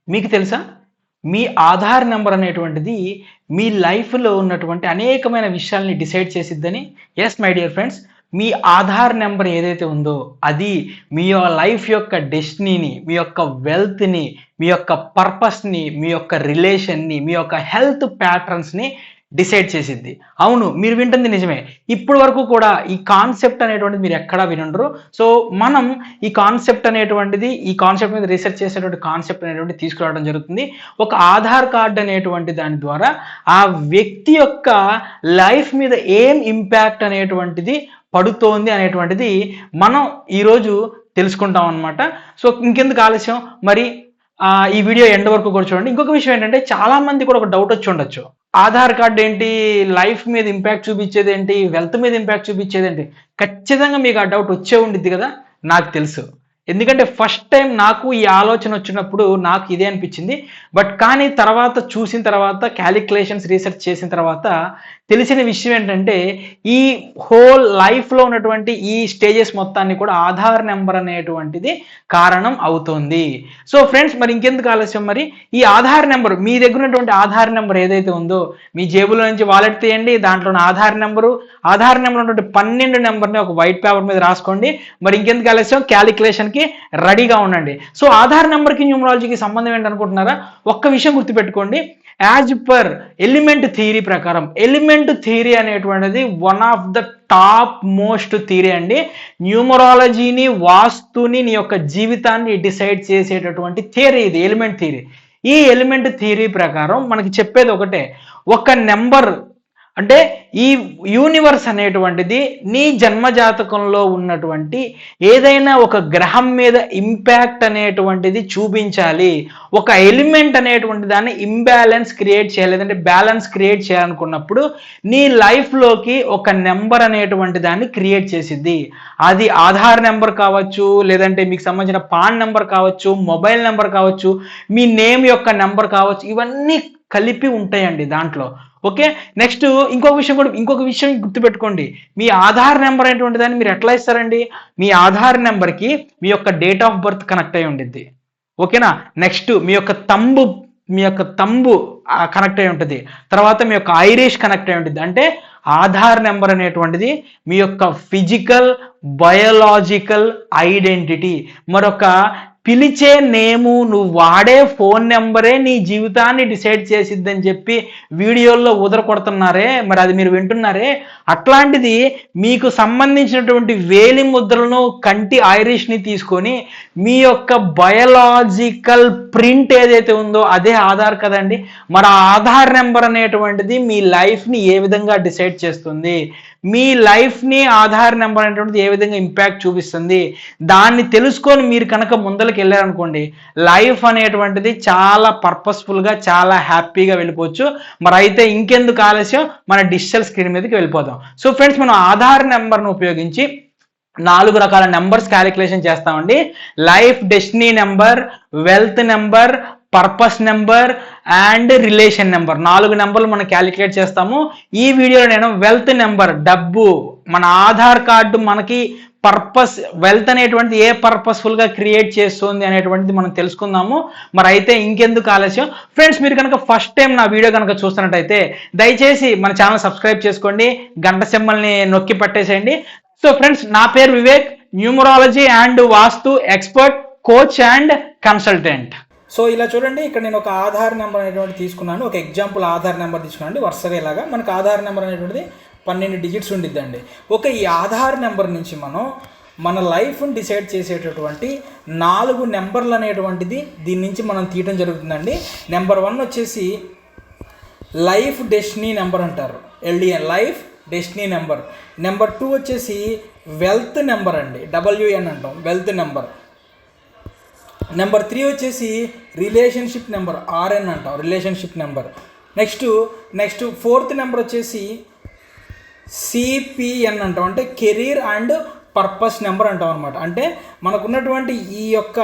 మీకు తెలుసా? మీ ఆధార్ నంబర్ అనేటువంటిది మీ లైఫ్‌లో ఉన్నటువంటి అనేకమైన విషయాల్ని డిసైడ్ చేసిద్దని. Yes my dear friends. మీ ఆధార్ నంబర్ ఏదైతే ఉందో అది మీ లైఫ్ యొక్క డెస్టినీని, మీ యొక్క వెల్త్‌ని, మీ యొక్క పర్పస్‌ని, మీ యొక్క రిలేషన్‌ని, మీ యొక్క హెల్త్ ప్యాటర్న్స్‌ని డిసైడ్ చేసిద్ది. అవును, మీరు వింటుంది నిజమే. ఇప్పటి వరకు కూడా ఈ కాన్సెప్ట్ అనేటువంటిది మీరు ఎక్కడా వినుండరు. సో, మనం ఈ కాన్సెప్ట్ మీద రీసెర్చ్ చేసేటువంటి కాన్సెప్ట్ అనేటువంటిది తీసుకురావడం జరుగుతుంది. ఒక ఆధార్ కార్డ్ అనేటువంటి దాని ద్వారా ఆ వ్యక్తి యొక్క లైఫ్ మీద ఏం ఇంపాక్ట్ అనేటువంటిది పడుతోంది అనేటువంటిది మనం ఈరోజు తెలుసుకుంటాం అన్నమాట. సో, ఇంకెందుకు ఆలస్యం, మరి ఈ వీడియో ఎండ్ వరకు కూడా చూడండి. ఇంకొక విషయం ఏంటంటే, చాలా మంది కూడా ఒక డౌట్ వచ్చి ఉండొచ్చు. ఆధార్ కార్డ్ ఏంటి? లైఫ్ మీద ఇంపాక్ట్ చూపించేదేంటి? వెల్త్ మీద ఇంపాక్ట్ చూపించేదేంటి? ఖచ్చితంగా మీకు ఆ డౌట్ వచ్చే ఉండిద్ది కదా! నాకు తెలుసు. ఎందుకంటే ఫస్ట్ టైం నాకు ఈ ఆలోచన వచ్చినప్పుడు నాకు ఇదే అనిపించింది. కానీ తర్వాత చూసిన తర్వాత క్యాలిక్యులేషన్స్ రీసెర్చ్ చేసిన తర్వాత తెలిసిన విషయం ఏంటంటే, ఈ హోల్ లైఫ్‌లో ఉన్నటువంటి ఈ స్టేజెస్ మొత్తాన్ని కూడా ఆధార్ నెంబర్ అనేటువంటిది కారణం అవుతుంది. సో ఫ్రెండ్స్, మరి ఇంకెందుకు ఆలస్యం, మరి ఈ ఆధార్ నెంబర్, మీ దగ్గర ఉన్నటువంటి ఆధార్ నెంబర్ ఏదైతే ఉందో మీ జేబులో నుంచి వాలెట్ తీయండి. దాంట్లో ఆధార్ నెంబర్ ఉన్నటువంటి 12 నెంబర్ని ఒక వైట్ పేపర్ మీద రాసుకోండి. మరి ఇంకెందుకు ఆలస్యం, క్యాలిక్యులేషన్‌కి రెడీగా ఉండండి. సో ఆధార్ నెంబర్‌కి న్యూమరాలజీకి సంబంధం ఏంటనుకుంటున్నారా? ఒక్క విషయం గుర్తుపెట్టుకోండి. యాజ్ పర్ ఎలిమెంట్ థియరీ ప్రకారం, ఎలిమెంట్ థియరీ అనేటువంటిది one of the top most theory అండి. న్యూమరాలజీని, వాస్తుని, నీ యొక్క జీవితాన్ని డిసైడ్ చేసేటటువంటి థియరీ ఇది, ఎలిమెంట్ థియరీ. ఈ ఎలిమెంట్ థియరీ ప్రకారం మనకి చెప్పేది ఒకటే, ఒక నెంబర్ అంటే ఈ యూనివర్స్ అనేటువంటిది నీ జన్మజాతకంలో ఉన్నటువంటి ఏదైనా ఒక గ్రహం మీద ఇంపాక్ట్ అనేటువంటిది చూపించాలి. ఒక ఎలిమెంట్ అనేటువంటి దాన్ని ఇంబ్యాలెన్స్ క్రియేట్ చేయాలి, లేదంటే బ్యాలెన్స్ క్రియేట్ చేయాలనుకున్నప్పుడు నీ లైఫ్లోకి ఒక నెంబర్ అనేటువంటి దాన్ని క్రియేట్ చేసిద్ది. అది ఆధార్ నెంబర్ కావచ్చు, లేదంటే మీకు సంబంధించిన పాన్ నెంబర్ కావచ్చు, మొబైల్ నెంబర్ కావచ్చు, మీ నేమ్ యొక్క నెంబర్ కావచ్చు, ఇవన్నీ కలిపి ఉంటాయండి దాంట్లో. ఓకే, నెక్స్ట్ ఇంకొక విషయం గుర్తుపెట్టుకోండి. మీ ఆధార్ నెంబర్ అనేటువంటి దాన్ని మీరు ఎట్లా ఇస్తారండి? మీ ఆధార్ నెంబర్కి మీ యొక్క డేట్ ఆఫ్ బర్త్ కనెక్ట్ అయి ఉండిద్ది. ఓకేనా? నెక్స్ట్ మీ యొక్క తంబు కనెక్ట్ అయి ఉంటుంది. తర్వాత మీ యొక్క ఐరిష్ కనెక్ట్ అయి ఉంటుంది. అంటే ఆధార్ నెంబర్ అనేటువంటిది మీ యొక్క ఫిజికల్, బయోలాజికల్ ఐడెంటిటీ. మరొక పిలిచే నేము, నువ్వు వాడే ఫోన్ నెంబరే నీ జీవితాన్ని డిసైడ్ చేసిద్దని చెప్పి వీడియోల్లో కొడుతున్నారే, మరి అది మీరు వింటున్నారే. అట్లాంటిది మీకు సంబంధించినటువంటి వేలి ముద్రలను, కంటి ఐరిష్ని తీసుకొని మీ యొక్క బయోలాజికల్ ప్రింట్ ఏదైతే ఉందో అదే ఆధార్ కదండి. మరి ఆధార్ నెంబర్ అనేటువంటిది మీ లైఫ్ని ఏ విధంగా డిసైడ్ చేస్తుంది, మీ లైఫ్ని ఆధార్ నెంబర్ అనేటువంటిది ఏ విధంగా ఇంపాక్ట్ చూపిస్తుంది, దాన్ని తెలుసుకొని మీరు కనుక ముందరికి వెళ్ళారనుకోండి, లైఫ్ అనేటువంటిది చాలా పర్పస్ఫుల్గా, చాలా హ్యాపీగా వెళ్ళిపోవచ్చు. మరి అయితే ఇంకెందుకు ఆలస్యం, మన డిజిటల్ స్క్రీన్ మీదకి వెళ్ళిపోదాం. సో ఫ్రెండ్స్, మనం ఆధార్ నెంబర్ను ఉపయోగించి 4 రకాల నెంబర్స్ క్యాలిక్యులేషన్ చేస్తామండి. Life destiny number, wealth number, purpose number and relation number, 4 నెంబర్లు మనం క్యాలిక్యులేట్ చేస్తాము. ఈ వీడియోలో నేను వెల్త్ నెంబర్, డబ్బు, మన ఆధార్ కార్డు మనకి పర్పస్, వెల్త్ అనేటువంటిది ఏ పర్పస్ఫుల్గా క్రియేట్ చేస్తుంది అనేటువంటిది మనం తెలుసుకుందాము. మరి అయితే ఇంకెందుకు ఆలస్యం ఫ్రెండ్స్, మీరు కనుక ఫస్ట్ టైం నా వీడియో కనుక చూస్తున్నట్టయితే దయచేసి మన ఛానల్ సబ్స్క్రైబ్ చేసుకోండి, గంట సింబల్ని నొక్కి పట్టేసేయండి. సో ఫ్రెండ్స్, నా పేరు Vivek, numerology and vastu expert, coach and consultant. So ఇలా చూడండి, ఇక్కడ నేను ఒక ఆధార్ నెంబర్ అనేటువంటి తీసుకున్నాను. ఒక ఎగ్జాంపుల్ ఆధార్ నెంబర్ తీసుకున్నాను. వరుసగా ఇలాగా మనకు ఆధార్ నెంబర్ అనేటువంటిది 12 డిజిట్స్ ఉండిద్దండి. ఈ ఆధార్ నెంబర్ నుంచి మనం మన లైఫ్ని డిసైడ్ చేసేటటువంటి 4 నెంబర్లు అనేటువంటిది దీని నుంచి మనం తీయడం జరుగుతుందండి. నెంబర్ 1 వచ్చేసి లైఫ్ డెస్టినీ నెంబర్ అంటారు, LDN, life destiny number. Number 2 వచ్చేసి వెల్త్ నెంబర్ అండి, WN అంటాం, వెల్త్ నెంబర్. నెంబర్ 3 వచ్చేసి రిలేషన్షిప్ నెంబర్, RN అంటాం, relationship number. Next 4th number వచ్చేసి CPN అంటాం, అంటే కెరీర్ అండ్ పర్పస్ నెంబర్ అంటాం అనమాట. అంటే మనకున్నటువంటి ఈ యొక్క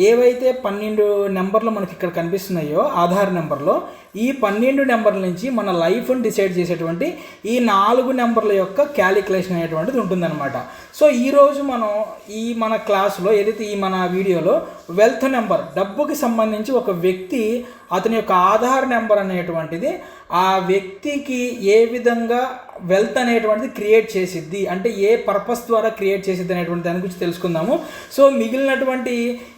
ఏవైతే 12 నెంబర్లు మనకి ఇక్కడ కనిపిస్తున్నాయో ఆధార్ నెంబర్లో, ఈ 12 నెంబర్ల నుంచి మన లైఫ్ని డిసైడ్ చేసేటువంటి ఈ 4 నెంబర్ల యొక్క క్యాలిక్యులేషన్ అనేటువంటిది ఉంటుందన్నమాట. సో ఈరోజు మనం మన క్లాస్లో ఏదైతే ఈ మన వీడియోలో వెల్త్ నెంబర్, డబ్బుకి సంబంధించి ఒక వ్యక్తి అతని యొక్క ఆధార్ నెంబర్ అనేటువంటిది ఆ వ్యక్తికి ఏ విధంగా వెల్త్ అనేటువంటిది క్రియేట్ చేసిద్ది, అంటే ఏ పర్పస్ ద్వారా క్రియేట్ చేసిద్ది అనేటువంటి దాని గురించి తెలుసుకుందాము. సో మిగిలినటువంటి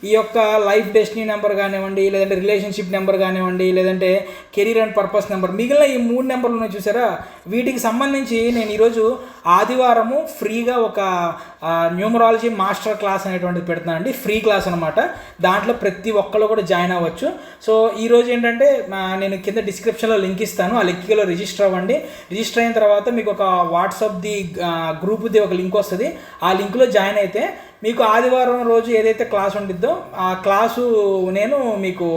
ఈ యొక్క లైఫ్ డెస్టినీ నెంబర్ కానివ్వండి, లేదంటే రిలేషన్షిప్ నెంబర్ కానివ్వండి, లేదంటే కెరీర్ అండ్ పర్పస్ నెంబర్, మిగిలిన ఈ 3 నెంబర్లు ఉన్నాయి చూసారా, వీటికి సంబంధించి నేను ఈరోజు ఆదివారము ఫ్రీగా ఒక న్యూమరాలజీ మాస్టర్ క్లాస్ అనేటువంటిది పెడుతున్నానండి. ఫ్రీ క్లాస్ అనమాట. దాంట్లో ప్రతి ఒక్కళ్ళు కూడా జాయిన్ అవ్వచ్చు. సో ఈరోజు ఏంటంటే నేను కింద డిస్క్రిప్షన్లో లింక్ ఇస్తాను. ఆ లింక్లో రిజిస్టర్ అవ్వండి. రిజిస్టర్ అయిన తర్వాత మీకు ఒక వాట్సాప్ది గ్రూప్ది ఒక లింక్ వస్తుంది. ఆ లింక్లో జాయిన్ అయితే మీకు ఆదివారం రోజు ఏదైతే క్లాస్ ఉండిద్దో ఆ క్లాసు నేను మీకు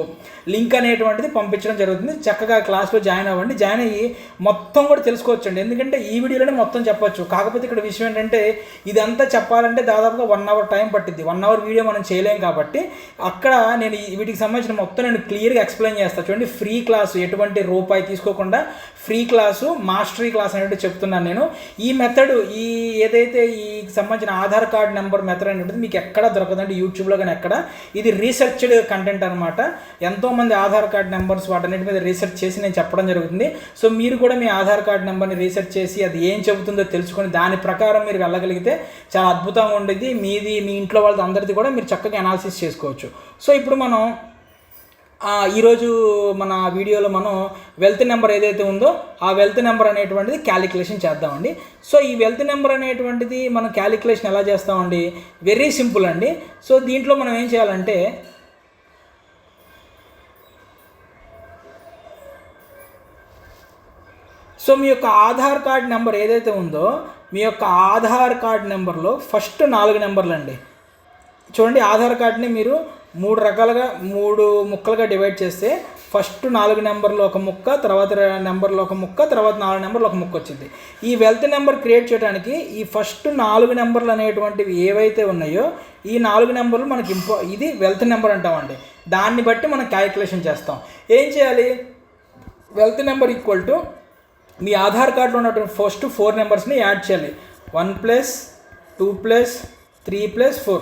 లింక్ అనేటువంటిది పంపించడం జరుగుతుంది. చక్కగా క్లాస్లో జాయిన్ అవ్వండి. జాయిన్ అయ్యి మొత్తం కూడా తెలుసుకోవచ్చండి. ఎందుకంటే ఈ వీడియోలోనే మొత్తం చెప్పొచ్చు. కాకపోతే ఇక్కడ విషయం ఏంటంటే ఇదంతా చెప్పాలంటే దాదాపుగా 1 అవర్ టైం పట్టిద్ది. 1 అవర్ వీడియో మనం చేయలేం కాబట్టి అక్కడ నేను వీటికి సంబంధించిన మొత్తం నేను క్లియర్గా ఎక్స్ప్లెయిన్ చేస్తాను. చూడండి, ఫ్రీ క్లాసు, ఎటువంటి రూపాయి తీసుకోకుండా ఫ్రీ క్లాసు, మాస్టరీ క్లాస్ అనేది చెప్తున్నాను నేను. ఈ మెథడ్, ఈ ఏదైతే ఈ సంబంధించిన ఆధార్ కార్డ్ నెంబర్ మెథడ్ అనేది మీకు ఎక్కడ దొరకదండి, యూట్యూబ్లో కానీ ఎక్కడ. ఇది రీసెర్చ్డ్ కంటెంట్ అనమాట. ఎంతోమంది ఆధార్ కార్డ్ నెంబర్స్ వాటన్నిటి మీద రీసెర్చ్ చేసి నేను చెప్పడం జరుగుతుంది. సో మీరు కూడా మీ ఆధార్ కార్డ్ నెంబర్ని రీసెర్చ్ చేసి అది ఏం చెబుతుందో తెలుసుకొని దాని ప్రకారం మీరు వెళ్ళగలిగితే చాలా అద్భుతంగా ఉండేది. మీది, మీ ఇంట్లో వాళ్ళతో అందరిది కూడా మీరు చక్కగా అనాలిసిస్ చేసుకోవచ్చు. సో ఇప్పుడు మనం ఈరోజు మన వీడియోలో మనం వెల్త్ నెంబర్ ఏదైతే ఉందో ఆ వెల్త్ నెంబర్ అనేటువంటిది క్యాలిక్యులేషన్ చేద్దామండి. సో ఈ వెల్త్ నెంబర్ అనేటువంటిది మనం క్యాలిక్యులేషన్ ఎలా చేస్తామండి? వెరీ సింపుల్ అండి. సో దీంట్లో మనం ఏం చేయాలంటే సో మీ యొక్క ఆధార్ కార్డ్ నెంబర్ ఏదైతే ఉందో మీ యొక్క ఆధార్ కార్డ్ నెంబర్లో ఫస్ట్ 4 నెంబర్లు అండి. చూడండి, ఆధార్ కార్డ్ని మీరు 3 ముక్కలుగా డివైడ్ చేస్తే ఫస్ట్ 4 నెంబర్లో ఒక ముక్క, తర్వాత నెంబర్లో ఒక ముక్క, తర్వాత 4 నెంబర్లో ఒక ముక్క వచ్చింది. ఈ వెల్త్ నెంబర్ క్రియేట్ చేయడానికి ఈ ఫస్ట్ 4 నెంబర్లు అనేటువంటివి ఏవైతే ఉన్నాయో ఈ 4 నెంబర్లు మనకి ఇది వెల్త్ నెంబర్ అంటామండి. దాన్ని బట్టి మనం క్యాలిక్యులేషన్ చేస్తాం. ఏం చేయాలి? Wealth number equal to me Aadhaar కార్డులో ఉన్నటువంటి ఫస్ట్ 4 నెంబర్స్ని యాడ్ చేయాలి. 1 + 2 + 3 + 4.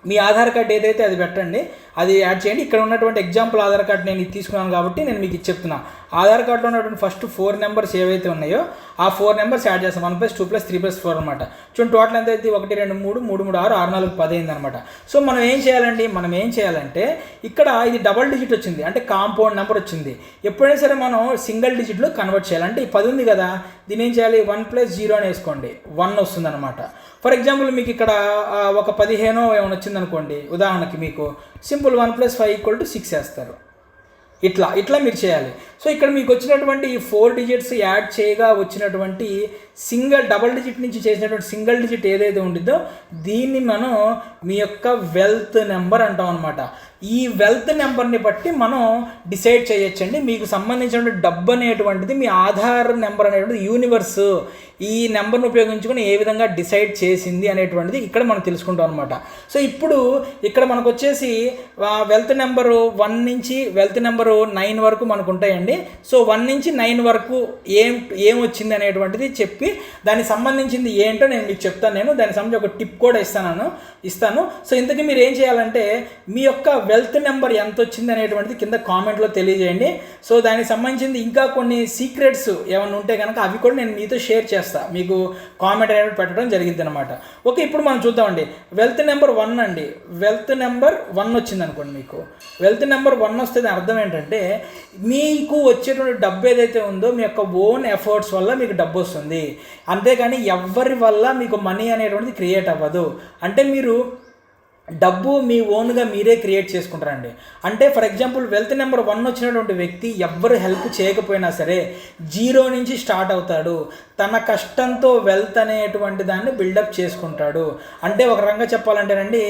మీ ఆధార్ కార్డ్ ఏదైతే అది పెట్టండి, అది యాడ్ చేయండి. ఇక్కడ ఉన్నటువంటి ఎగ్జాంపుల్ ఆధార్ కార్డ్ నేను ఇది తీసుకున్నాను కాబట్టి నేను మీకు ఇది చెప్తున్నా. ఆధార్ కార్డులో ఉన్నటువంటి ఫస్ట్ 4 నెంబర్స్ ఏవైతే ఉన్నాయో ఆ 4 నెంబర్స్ యాడ్ చేస్తాం. 1 + 2 + 3 + 4 అనమాట. చూడండి, టోటల్ ఎంత అయితే 1 2 3 3 3 6 6 4 10 అయింది అనమాట. సో మనం ఏం చేయాలంటే ఇక్కడ ఇది డబల్ డిజిట్ వచ్చింది, అంటే కాంపౌండ్ నెంబర్ వచ్చింది. ఎప్పుడైనా సరే మనం సింగిల్ డిజిట్లో కన్వర్ట్ చేయాలి. అంటే ఈ 10 ఉంది కదా, దీని ఏం చేయాలి? 1 + 0 అని వేసుకోండి, 1 వస్తుంది అనమాట. ఫర్ ఎగ్జాంపుల్ మీకు ఇక్కడ ఒక 15 ఏమైనా వచ్చింది అనుకోండి, ఉదాహరణకి మీకు సింపుల్ 1 + 5 = 6 వేస్తారు. ఇట్లా మీరు చేయాలి. సో ఇక్కడ మీకు వచ్చినటువంటి ఈ 4 డిజిట్స్ యాడ్ చేయగా వచ్చినటువంటి డబల్ డిజిట్ నుంచి చేసినటువంటి సింగిల్ డిజిట్ ఏదైతే ఉంటుందో దీన్ని మనం మీ యొక్క వెల్త్ నెంబర్ అంటాం అనమాట. ఈ వెల్త్ నెంబర్ని బట్టి మనం డిసైడ్ చేయొచ్చండి మీకు సంబంధించినటువంటి డబ్బు అనేటువంటిది. మీ ఆధార్ నెంబర్ అనేటువంటిది యూనివర్స్ ఈ నెంబర్ను ఉపయోగించుకొని ఏ విధంగా డిసైడ్ చేసింది అనేటువంటిది ఇక్కడ మనం తెలుసుకుంటాం అనమాట. సో ఇప్పుడు ఇక్కడ మనకు వచ్చేసి వెల్త్ నెంబరు 1 నుంచి వెల్త్ నెంబరు 9 వరకు మనకు ఉంటాయండి. సో 1 నుంచి 9 వరకు ఏం వచ్చింది అనేటువంటిది చెప్పి దానికి సంబంధించింది ఏంటో నేను మీకు చెప్తాను. నేను దానికి సంబంధించి ఒక టిప్ కూడా ఇస్తాను. సో ఇంతకీ మీరు ఏం చేయాలంటే మీ యొక్క వెల్త్ నెంబర్ ఎంత వచ్చింది అనేటువంటిది కింద కామెంట్లో తెలియజేయండి. సో దానికి సంబంధించింది ఇంకా కొన్ని సీక్రెట్స్ ఏమైనా ఉంటే కనుక అవి కూడా నేను మీతో షేర్ చేస్తాను. మీకు కామెంట్ అనేది పెట్టడం జరిగింది అనమాట. ఓకే, ఇప్పుడు మనం చూద్దామండి. వెల్త్ నెంబర్ 1 అండి. వెల్త్ నెంబర్ 1 వచ్చింది అనుకోండి. మీకు వెల్త్ నెంబర్ 1 వస్తే అర్థం ఏంటంటే మీకు వచ్చేటువంటి డబ్బు ఏదైతే ఉందో మీ యొక్క ఓన్ ఎఫర్ట్స్ వల్ల మీకు డబ్బు వస్తుంది. అంతేకాని ఎవరి వల్ల మీకు మనీ అనేటువంటిది క్రియేట్ అవ్వదు. అంటే మీరు డబ్బు మీ ఓన్గా మీరే క్రియేట్ చేసుకుంటారండి. అంటే ఫర్ ఎగ్జాంపుల్ వెల్త్ నెంబర్ 1 వచ్చినటువంటి వ్యక్తి ఎవ్వరు హెల్ప్ చేయకపోయినా సరే 0 నుంచి స్టార్ట్ అవుతాడు. తన కష్టంతో వెల్త్ అనేటువంటి దాన్ని బిల్డప్ చేసుకుంటాడు. అంటే ఒక రకంగా చెప్పాలంటేనండి,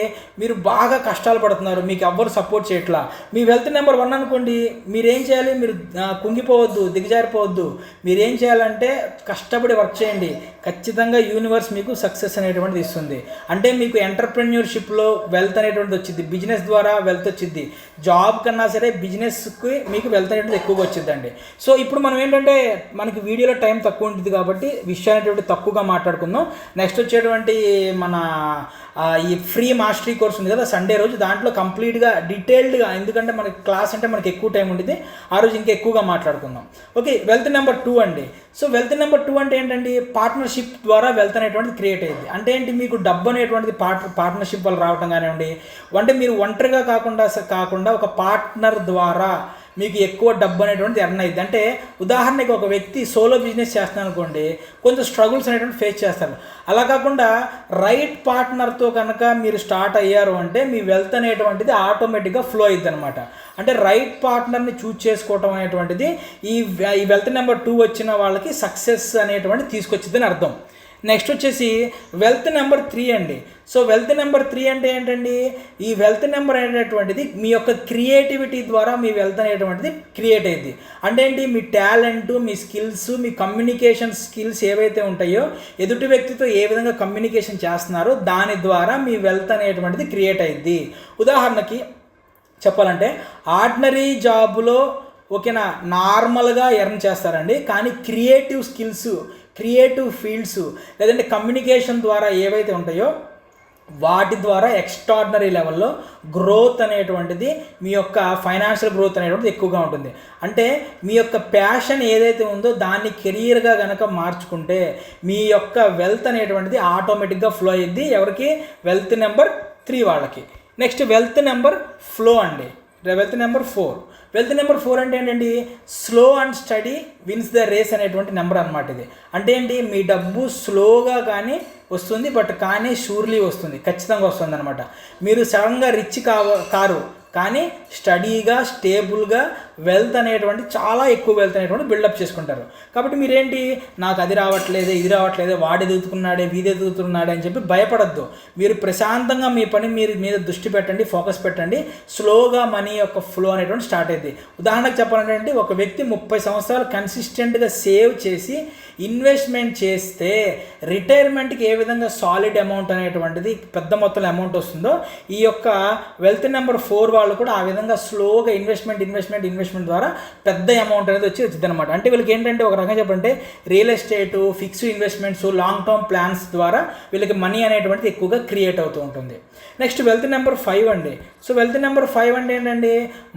మీరు బాగా కష్టాలు పడుతున్నారు, మీకు ఎవ్వరు సపోర్ట్ చేయట్లా. మీ వెల్త్ నెంబర్ 1 అనుకోండి, మీరేం చేయాలి? మీరు కుంగిపోవద్దు, దిగజారిపోవద్దు. మీరేం చేయాలంటే కష్టపడి వర్క్ చేయండి. ఖచ్చితంగా యూనివర్స్ మీకు సక్సెస్ అనేటువంటిది ఇస్తుంది. అంటే మీకు ఎంటర్‌ప్రెన్యూర్‌షిప్‌లో వెల్త్ అనేటువంటిది వచ్చింది, బిజినెస్ ద్వారా వెల్త్ వచ్చింది. జాబ్ కన్నా సరే బిజినెస్కి మీకు వెల్త్ అనేటువంటిది ఎక్కువగా వచ్చిందండి. సో ఇప్పుడు మనం ఏంటంటే మనకి వీడియోలో టైం తక్కువ ఉంటుంది కాబట్టి విషయాలు అనేటువంటి తక్కువగా మాట్లాడుకుందాం. నెక్స్ట్ వచ్చేటువంటి మన ఈ ఫ్రీ మాస్టరీ కోర్స్ ఉంది కదా సండే రోజు, దాంట్లో కంప్లీట్గా డీటెయిల్డ్గా, ఎందుకంటే మనకి క్లాస్ అంటే మనకి ఎక్కువ టైం ఉంటుంది, ఆ రోజు ఇంకా ఎక్కువగా మాట్లాడుకుందాం. ఓకే, వెల్త్ నెంబర్ 2 అండి. సో వెల్త్ నెంబర్ 2 అంటే ఏంటండి, పార్ట్నర్షిప్ ద్వారా వెల్త్ అనేటువంటిది క్రియేట్ అయ్యింది. అంటే ఏంటి, మీకు డబ్బు అనేటువంటిది పార్ట్నర్షిప్ వల్ల రావటం కానివ్వండి, అంటే మీరు ఒంటరిగా కాకుండా ఒక పార్ట్నర్ ద్వారా మీకు ఎక్కువ డబ్బు అనేటువంటిది ఎర్న్ అయ్యింది. అంటే ఉదాహరణకి ఒక వ్యక్తి సోలో బిజినెస్ చేస్తున్నాను అనుకోండి, కొంచెం స్ట్రగుల్స్ అనేటువంటి ఫేస్ చేస్తారు. అలా కాకుండా రైట్ పార్ట్నర్తో కనుక మీరు స్టార్ట్ అయ్యారు అంటే మీ వెల్త్ అనేటువంటిది ఆటోమేటిక్గా ఫ్లో అయ్యిద్ది అనమాట. అంటే రైట్ పార్ట్నర్ని చూజ్ చేసుకోవటం అనేటువంటిది ఈ వెల్త్ నెంబర్ 2 వచ్చిన వాళ్ళకి సక్సెస్ అనేటువంటిది తీసుకొచ్చిద్దని అర్థం. నెక్స్ట్ వచ్చేసి వెల్త్ నెంబర్ 3 అండి. సో వెల్త్ నెంబర్ 3 అంటే ఏంటండి, ఈ వెల్త్ నెంబర్ అనేటువంటిది మీ యొక్క క్రియేటివిటీ ద్వారా మీ వెల్త్ అనేటువంటిది క్రియేట్ అయ్యింది. అంటే ఏంటి, మీ టాలెంట్, మీ స్కిల్స్, మీ కమ్యూనికేషన్ స్కిల్స్ ఏవైతే ఉంటాయో, ఎదుటి వ్యక్తితో ఏ విధంగా కమ్యూనికేషన్ చేస్తున్నారో దాని ద్వారా మీ వెల్త్ అనేటువంటిది క్రియేట్ అయ్యింది. ఉదాహరణకి చెప్పాలంటే ఆర్డినరీ జాబులో ఓకేనా నార్మల్గా ఎర్న్ చేస్తారండి, కానీ క్రియేటివ్ స్కిల్స్, క్రియేటివ్ ఫీల్డ్స్ లేదంటే కమ్యూనికేషన్ ద్వారా ఏవైతే ఉంటాయో వాటి ద్వారా ఎక్స్ట్రాడినరీ లెవెల్లో గ్రోత్ అనేటువంటిది, మీ యొక్క ఫైనాన్షియల్ గ్రోత్ అనేటువంటిది ఎక్కువగా ఉంటుంది. అంటే మీ యొక్క ప్యాషన్ ఏదైతే ఉందో దాన్ని కెరియర్గా కనుక మార్చుకుంటే మీ యొక్క వెల్త్ అనేటువంటిది ఆటోమేటిక్గా ఫ్లో అయ్యిద్ది. ఎవరికి, వెల్త్ నెంబర్ 3 వాళ్ళకి. నెక్స్ట్ వెల్త్ నెంబర్ ఫ్లో అండి, వెల్త్ నెంబర్ 4. వెల్త్ నెంబర్ 4 అంటే ఏంటండి, slow and steady wins the race అనేటువంటి నెంబర్ అనమాట ఇది. అంటే ఏంటి, మీ డబ్బు స్లోగా కానీ వస్తుంది, కానీ షూర్లీ వస్తుంది, ఖచ్చితంగా వస్తుంది అనమాట. మీరు సడన్గా రిచ్ కారు, కానీ స్టడీగా స్టేబుల్గా వెల్త్ అనేటువంటి చాలా ఎక్కువ వెల్త్ అనేటువంటి బిల్డప్ చేసుకుంటారు. కాబట్టి మీరేంటి, నాకు అది రావట్లేదు, ఇది రావట్లేదు, వాడు ఎదుగుతున్నాడే, వీధి ఎదుగుతున్నాడే అని చెప్పి భయపడద్దు. మీరు ప్రశాంతంగా మీ పని మీద దృష్టి పెట్టండి, ఫోకస్ పెట్టండి. స్లోగా మనీ యొక్క ఫ్లో అనేటువంటి స్టార్ట్ అయింది. ఉదాహరణకు చెప్పాలంటే ఒక వ్యక్తి 30 సంవత్సరాలు కన్సిస్టెంట్గా సేవ్ చేసి ఇన్వెస్ట్మెంట్ చేస్తే రిటైర్మెంట్కి ఏ విధంగా సాలిడ్ అమౌంట్ అనేటువంటిది పెద్ద మొత్తంలో అమౌంట్ వస్తుందో, ఈ యొక్క వెల్త్ నెంబర్ 4 వాళ్ళు కూడా ఆ విధంగా స్లోగా ఇన్వెస్ట్మెంట్ ద్వారా పెద్ద అమౌంట్ అనేది వచ్చింది అనమాట. అంటే వీళ్ళకి ఏంటంటే ఒక రకంగా చెప్పంటే real estate, fixed investments, long term plans ద్వారా వీళ్ళకి మనీ అనేటువంటిది ఎక్కువగా క్రియేట్ అవుతూ ఉంటుంది. నెక్స్ట్ వెల్త్ నెంబర్ 5 అండి. సో వెల్త్ నెంబర్ 5 అంటే ఏంటండి,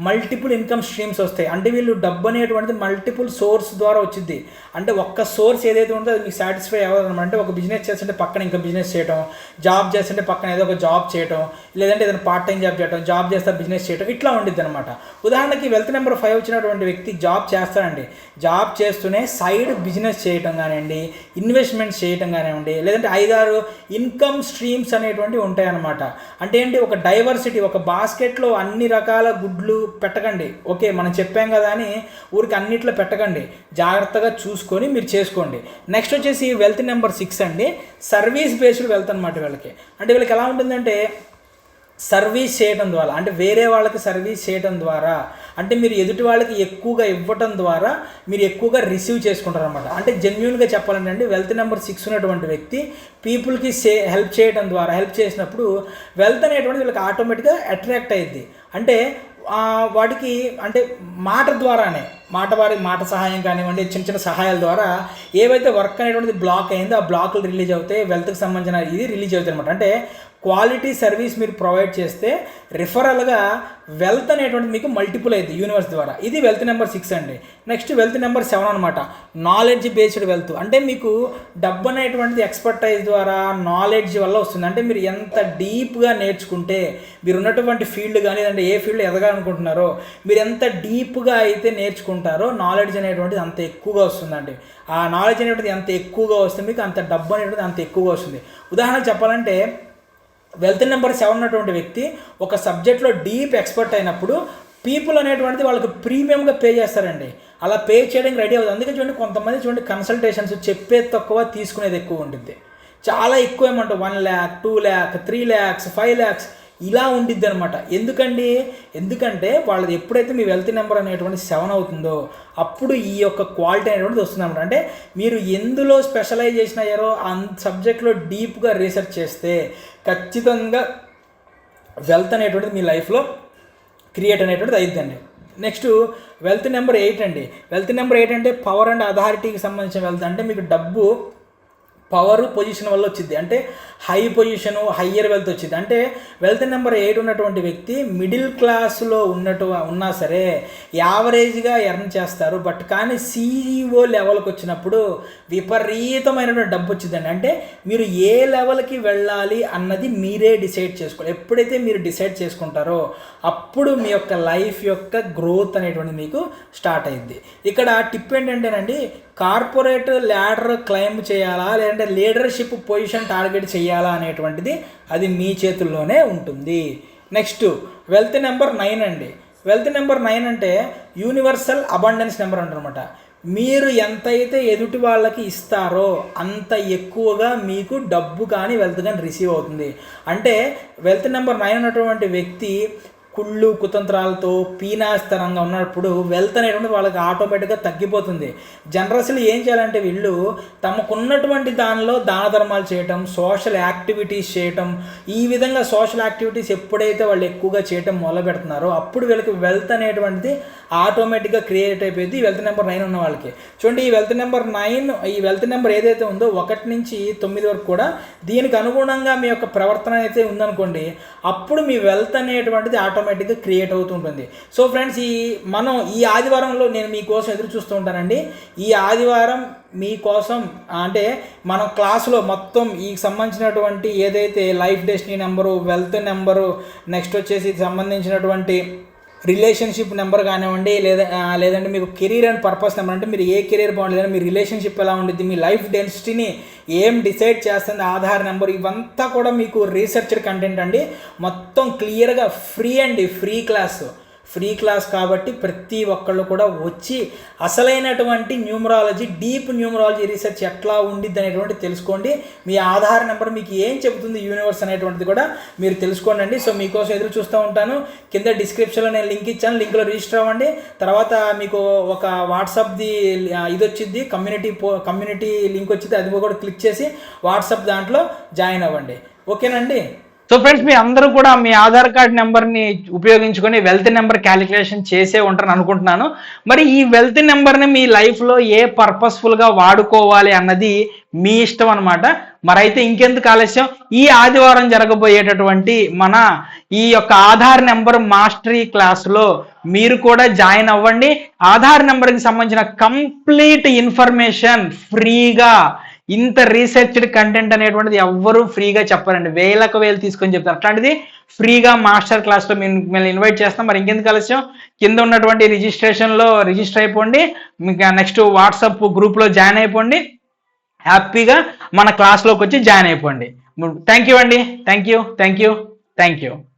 మల్టిపుల్ ఇన్కమ్ స్ట్రీమ్స్ వస్తాయి. అంటే వీళ్ళు డబ్బు అనేటువంటిది మల్టిపుల్ సోర్స్ ద్వారా వచ్చింది. అంటే ఒక్క సోర్స్ ఏదైతే ఉందో అది మీకు సాటిస్ఫై అవ్వాలన్నమాట. అంటే ఒక బిజినెస్ చేస్తుంటే పక్కన ఇంకా బిజినెస్ చేయడం, జాబ్ చేస్తుంటే పక్కన ఏదో ఒక జాబ్ చేయడం, లేదంటే ఏదైనా పార్ట్ టైం జాబ్ చేయడం, జాబ్ చేస్తే బిజినెస్ చేయడం, ఇట్లా ఉండిద్ది అనమాట. ఉదాహరణకి వెల్త్ నెంబర్ 5 వచ్చినటువంటి వ్యక్తి జాబ్ చేస్తాడండి, జాబ్ చేస్తూనే సైడ్ బిజినెస్ చేయటం కానివ్వండి, ఇన్వెస్ట్మెంట్స్ చేయటం కానివ్వండి, లేదంటే 5-6 ఇన్కమ్ స్ట్రీమ్స్ అనేటువంటివి ఉంటాయన్నమాట. అంటే ఏంటి, ఒక డైవర్సిటీ, ఒక బాస్కెట్లో అన్ని రకాల గుడ్లు పెట్టకండి. ఓకే, మనం చెప్పాం కదా అని ఊరికి అన్నిట్లో పెట్టకండి, జాగ్రత్తగా చూసుకొని మీరు చేసుకోండి. నెక్స్ట్ వచ్చేసి వెల్త్ నెంబర్ 6 అండి, సర్వీస్ బేస్డ్ వెల్త్ అనమాట వీళ్ళకి. అంటే వీళ్ళకి ఎలా ఉంటుందంటే సర్వీస్ చేయడం ద్వారా, అంటే వేరే వాళ్ళకి సర్వీస్ చేయడం ద్వారా, అంటే మీరు ఎదుటి వాళ్ళకి ఎక్కువగా ఇవ్వటం ద్వారా మీరు ఎక్కువగా రిసీవ్ చేసుకుంటారు అనమాట. అంటే జెన్యున్గా చెప్పాలంటే అండి, వెల్త్ నెంబర్ 6 ఉన్నటువంటి వ్యక్తి పీపుల్కి హెల్ప్ చేయడం ద్వారా, హెల్ప్ చేసినప్పుడు వెల్త్ అనేటువంటి వీళ్ళకి ఆటోమేటిక్గా అట్రాక్ట్ అయ్యిద్ది. అంటే వాటికి అంటే మాట ద్వారానే, మాట సహాయం కానివ్వండి, చిన్న సహాయాల ద్వారా ఏవైతే వర్క్ అనేటువంటిది బ్లాక్ అయిందో ఆ బ్లాక్లు రిలీజ్ అవుతాయి, వెల్త్కి సంబంధించిన ఇది రిలీజ్ అవుతాయి అనమాట. అంటే క్వాలిటీ సర్వీస్ మీరు ప్రొవైడ్ చేస్తే రిఫరల్గా వెల్త్ అనేటువంటిది మీకు మల్టిపుల్ అయింది యూనివర్స్ ద్వారా. ఇది వెల్త్ నెంబర్ 6 అండి. నెక్స్ట్ వెల్త్ నెంబర్ 7 అనమాట, నాలెడ్జ్ బేస్డ్ వెల్త్. అంటే మీకు డబ్బు అనేటువంటిది ఎక్స్పర్టైజ్ ద్వారా, నాలెడ్జ్ వల్ల వస్తుంది. అంటే మీరు ఎంత డీప్గా నేర్చుకుంటే, మీరు ఉన్నటువంటి ఫీల్డ్ కానీ లేదంటే ఏ ఫీల్డ్ ఎదగాలనుకుంటున్నారో మీరు ఎంత డీప్గా అయితే నేర్చుకుంటారో నాలెడ్జ్ అనేటువంటిది అంత ఎక్కువగా వస్తుందండి. ఆ నాలెడ్జ్ అనేటువంటిది ఎంత ఎక్కువగా వస్తుంది మీకు, అంత డబ్బు అనేటువంటిది అంత ఎక్కువగా వస్తుంది. ఉదాహరణకు చెప్పాలంటే వెల్త్ నెంబర్ 7 ఉన్నటువంటి వ్యక్తి ఒక సబ్జెక్ట్లో డీప్ ఎక్స్పర్ట్ అయినప్పుడు పీపుల్ అనేటువంటిది వాళ్ళకి ప్రీమియంగా పే చేస్తారండి. అలా పే చేయడానికి రెడీ అవుతుంది. అందుకే చూడండి, కొంతమంది చూడండి కన్సల్టేషన్స్ చెప్పేది తక్కువ, తీసుకునేది ఎక్కువ ఉంటుంది. చాలా ఎక్కువ amount, 1 lakh, 2 lakh, 3 lakhs, 5 lakhs ఇలా ఉండిద్ది అనమాట. ఎందుకంటే వాళ్ళది ఎప్పుడైతే మీ వెల్త్ నెంబర్ అనేటువంటి 7 అవుతుందో అప్పుడు ఈ యొక్క క్వాలిటీ అనేటువంటిది వస్తుంది అనమాట. అంటే మీరు ఎందులో స్పెషలైజేషన్ అయ్యారో సబ్జెక్ట్లో డీప్గా రీసెర్చ్ చేస్తే ఖచ్చితంగా వెల్త్ అనేటువంటిది మీ లైఫ్లో క్రియేట్ అనేటువంటిది అయిద్దండి. నెక్స్ట్ వెల్త్ నెంబర్ 8 అండి. వెల్త్ నెంబర్ 8 అంటే పవర్ అండ్ అథారిటీకి సంబంధించిన వెల్త్. అంటే మీకు డబ్బు పవర్ పొజిషన్ వల్ల వచ్చింది, అంటే హై పొజిషను హయ్యర్ వెల్త్ వచ్చింది. అంటే వెల్త్ నెంబర్ 8 ఉన్నటువంటి వ్యక్తి మిడిల్ క్లాస్లో ఉన్నా సరే యావరేజ్గా ఎర్న్ చేస్తారు. బట్ కానీ CEO లెవెల్కి వచ్చినప్పుడు విపరీతమైనటువంటి డబ్బు వచ్చిందండి. అంటే మీరు ఏ లెవెల్కి వెళ్ళాలి అన్నది మీరే డిసైడ్ చేసుకోవాలి. ఎప్పుడైతే మీరు డిసైడ్ చేసుకుంటారో అప్పుడు మీ యొక్క లైఫ్ యొక్క గ్రోత్ అనేటువంటిది మీకు స్టార్ట్ అయింది. ఇక్కడ టిప్ ఏంటంటేనండి, కార్పొరేట్ ల్యాడర్ క్లైమ్ చేయాలా లేదంటే లీడర్షిప్ పొజిషన్ టార్గెట్ చేయాలా అనేటువంటిది అది మీ చేతుల్లోనే ఉంటుంది. నెక్స్ట్ వెల్త్ నెంబర్ 9 అండి. వెల్త్ నెంబర్ 9 అంటే యూనివర్సల్ అబండెన్స్ నెంబర్ అంటారనమాట. మీరు ఎంతైతే ఎదుటి వాళ్ళకి ఇస్తారో అంత ఎక్కువగా మీకు డబ్బు కానీ వెల్త్ కానీ రిసీవ్ అవుతుంది. అంటే వెల్త్ నెంబర్ 9 ఉన్నటువంటి వ్యక్తి కుళ్ళు కుతంత్రాలతో పీనాస్తరంగా ఉన్నప్పుడు వెల్త్ అనేటువంటి వాళ్ళకి ఆటోమేటిక్గా తగ్గిపోతుంది. జనరస్లీ ఏం చేయాలంటే వీళ్ళు తమకున్నటువంటి దానిలో దాన ధర్మాలు చేయటం, సోషల్ యాక్టివిటీస్ చేయటం, ఈ విధంగా సోషల్ యాక్టివిటీస్ ఎప్పుడైతే వాళ్ళు ఎక్కువగా చేయటం మొదలు పెడుతున్నారో అప్పుడు వీళ్ళకి వెల్త్ అనేటువంటిది ఆటోమేటిక్గా క్రియేట్ అయిపోయింది ఈ వెల్త్ నెంబర్ 9 ఉన్న వాళ్ళకి. చూడండి, ఈ వెల్త్ నెంబర్ 9, ఈ వెల్త్ నెంబర్ ఏదైతే ఉందో 1 నుంచి 9 వరకు కూడా దీనికి అనుగుణంగా మీ యొక్క ప్రవర్తన అయితే ఉందనుకోండి, అప్పుడు మీ వెల్త్ అనేటువంటిది ఆటోమేటిక్గా క్రియేట్ అవుతుంటుంది. సో ఫ్రెండ్స్, మనం ఈ ఆదివారంలో నేను మీకోసం ఎదురు చూస్తూ ఉంటానండి. ఈ ఆదివారం మీకోసం అంటే మనం క్లాసులో మొత్తం ఈ సంబంధించినటువంటి ఏదైతే life destiny number, wealth number, next వచ్చేసి సంబంధించినటువంటి రిలేషన్షిప్ నెంబర్ కానివ్వండి, లేదంటే మీకు కెరీర్ అండ్ పర్పస్ నెంబర్, అంటే మీరు ఏ కెరీర్ బాగుంటుంది, లేదంటే మీ రిలేషన్షిప్ ఎలా ఉంటుంది, మీ లైఫ్ డెన్సిటీని ఏం డిసైడ్ చేస్తుంది ఆధార్ నెంబర్, ఇవంతా కూడా మీకు రీసెర్చ్డ్ కంటెంట్ అండి. మొత్తం క్లియర్గా ఫ్రీ అండి, ఫ్రీ క్లాస్ కాబట్టి ప్రతి ఒక్కళ్ళు కూడా వచ్చి అసలైనటువంటి న్యూమరాలజీ, డీప్ న్యూమరాలజీ రీసెర్చ్ ఎట్లా ఉండిద్ది అనేటువంటి తెలుసుకోండి. మీ ఆధార్ నెంబర్ మీకు ఏం చెబుతుంది యూనివర్స్ అనేటువంటిది కూడా మీరు తెలుసుకోండి. సో మీకోసం ఎదురు చూస్తూ ఉంటాను. కింద డిస్క్రిప్షన్లో నేను లింక్ ఇచ్చాను, లింక్లో రిజిస్టర్ అవ్వండి. తర్వాత మీకు ఒక వాట్సాప్ది ఇది వచ్చింది, కమ్యూనిటీ లింక్ వచ్చింది, అది కూడా క్లిక్ చేసి వాట్సాప్ దాంట్లో జాయిన్ అవ్వండి. ఓకేనండి. సో ఫ్రెండ్స్, మీ అందరూ కూడా మీ ఆధార్ కార్డ్ నెంబర్ని ఉపయోగించుకొని వెల్త్ నెంబర్ క్యాలిక్యులేషన్ చేసే ఉంటారని అనుకుంటున్నాను. మరి ఈ వెల్త్ నెంబర్ని మీ లైఫ్లో ఏ పర్పస్ఫుల్గా వాడుకోవాలి అన్నది మీ ఇష్టం అనమాట. మరైతే ఇంకెందుకు ఆలస్యం, ఈ ఆదివారం జరగబోయేటటువంటి మన ఈ యొక్క ఆధార్ నెంబర్ మాస్టరీ క్లాస్లో మీరు కూడా జాయిన్ అవ్వండి. ఆధార్ నెంబర్కి సంబంధించిన కంప్లీట్ ఇన్ఫర్మేషన్ ఫ్రీగా, ఇంత రీసెర్చ్డ్ కంటెంట్ అనేటువంటిది ఎవ్వరూ ఫ్రీగా చెప్పారండి, వేలకు వేలు తీసుకొని చెప్తారు. అట్లాంటిది ఫ్రీగా మాస్టర్ క్లాస్లో మిమ్మల్ని ఇన్వైట్ చేస్తాం. మరి ఇంకెందుకు ఆలస్యం, కింద ఉన్నటువంటి రిజిస్ట్రేషన్లో రిజిస్టర్ అయిపోండి. మీకు నెక్స్ట్ వాట్సాప్ గ్రూప్లో జాయిన్ అయిపోండి. హ్యాపీగా మన క్లాస్లోకి వచ్చి జాయిన్ అయిపోండి. థ్యాంక్ యూ అండి. Thank you.